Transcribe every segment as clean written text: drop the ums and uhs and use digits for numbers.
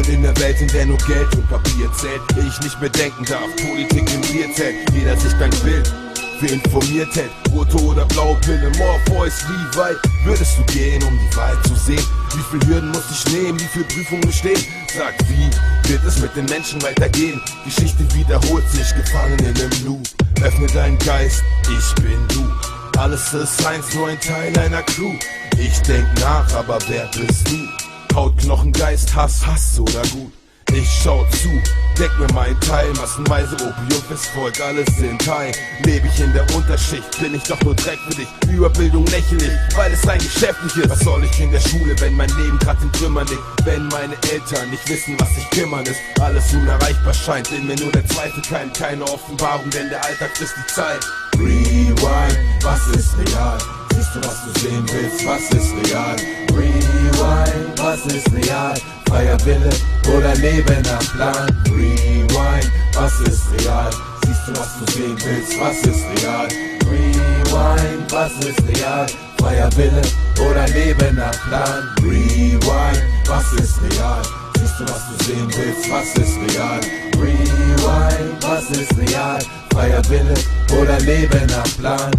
Willkommen in der Welt, in der nur Geld und Papier zählt. Ich nicht mehr denken darf, Politik im Bierzelt. Jeder sich dein Bild für informiert hält. Rote oder blaue Pille, Morpheus, wie weit würdest du gehen, um die Wahrheit zu sehen? Wie viel Hürden muss ich nehmen, wie viel Prüfungen stehen? Sag, wie wird es mit den Menschen weitergehen? Geschichte wiederholt sich, gefangen in einem Loop. Öffne deinen Geist, ich bin du. Alles ist Science, nur ein Teil einer Crew. Ich denk nach, aber wer bist du? Haut, Knochen, Geist, Hass oder gut? Ich schau zu, deck mir meinen Teil. Massenweise Opium fürs Volk, alles sind Teil. Lebe ich in der Unterschicht, bin ich doch nur Dreck für dich. Überbildung lächelig, weil es rein geschäftlich ist. Was soll ich in der Schule, wenn mein Leben grad in Trümmern liegt? Wenn meine Eltern nicht wissen, was sich kümmern ist. Alles unerreichbar scheint, in mir nur der Zweifel keimt. Keine Offenbarung, denn der Alltag frisst die Zeit. Rewind, was ist real? Siehst du, was du sehen willst, was ist real? Rewind, was ist real? Freier Wille oder Leben nach Plan? Rewind, was ist real? Siehst du, was du sehen willst, was ist real? Rewind, was ist real? Freier Wille oder Leben nach Plan? Rewind, was ist real? Siehst du, was du sehen willst, was ist real? Rewind, was ist real? Freier Wille oder Leben nach Plan?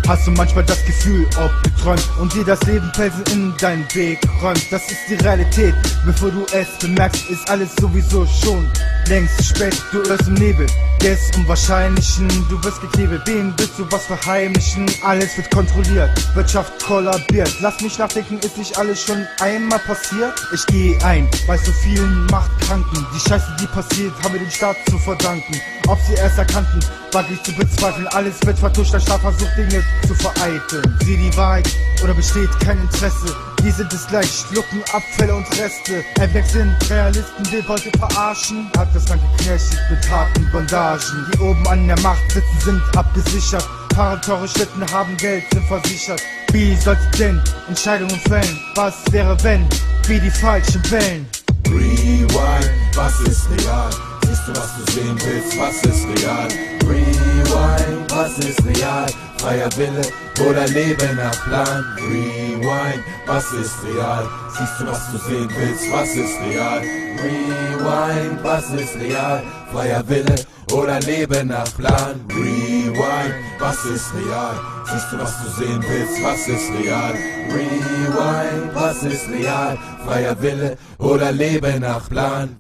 Hast du manchmal das Gefühl, ob du träumst und dir das Leben Felsen in deinen Weg räumt? Das ist die Realität, bevor du es bemerkst, ist alles sowieso schon längst spät. Du irrst im Nebel des Unwahrscheinlichen, du wirst geknebelt. Wem willst du was verheimlichen? Alles wird kontrolliert, Wirtschaft kollabiert. Lass mich nachdenken, ist nicht alles schon einmal passiert? Ich gehe ein bei so vielen Machtkranken. Die Scheiße, die passiert, haben wir dem Staat zu verdanken. Ob sie erst erkannten, wag ich zu bezweifeln. Alles wird vertuscht, der Staat versucht Dinge zu vereiteln. Sieh die Wahrheit oder besteht kein Interesse? Die sind es gleich, schlucken Abfälle und Reste. Einweg sind Realisten, will Leute verarschen. Hat das Land geknechtet mit harten Bandagen. Die oben an der Macht sitzen, sind abgesichert. Fahren teure Schlitten, haben Geld, sind versichert. Wie sollte denn Entscheidungen fällen? Was wäre wenn? Wie die falschen Wellen? Rewind, was ist real? Siehst du, was du sehen willst, was ist real? Rewind, was ist real? Freier Wille oder Leben nach Plan? Rewind, was ist real? Siehst du, was du sehen willst, was ist real? Rewind, was ist real? Freier Wille oder Leben nach Plan? Rewind, was ist real? Siehst du, was du sehen willst, was ist real? Rewind, was ist real? Freier Wille oder Leben nach Plan?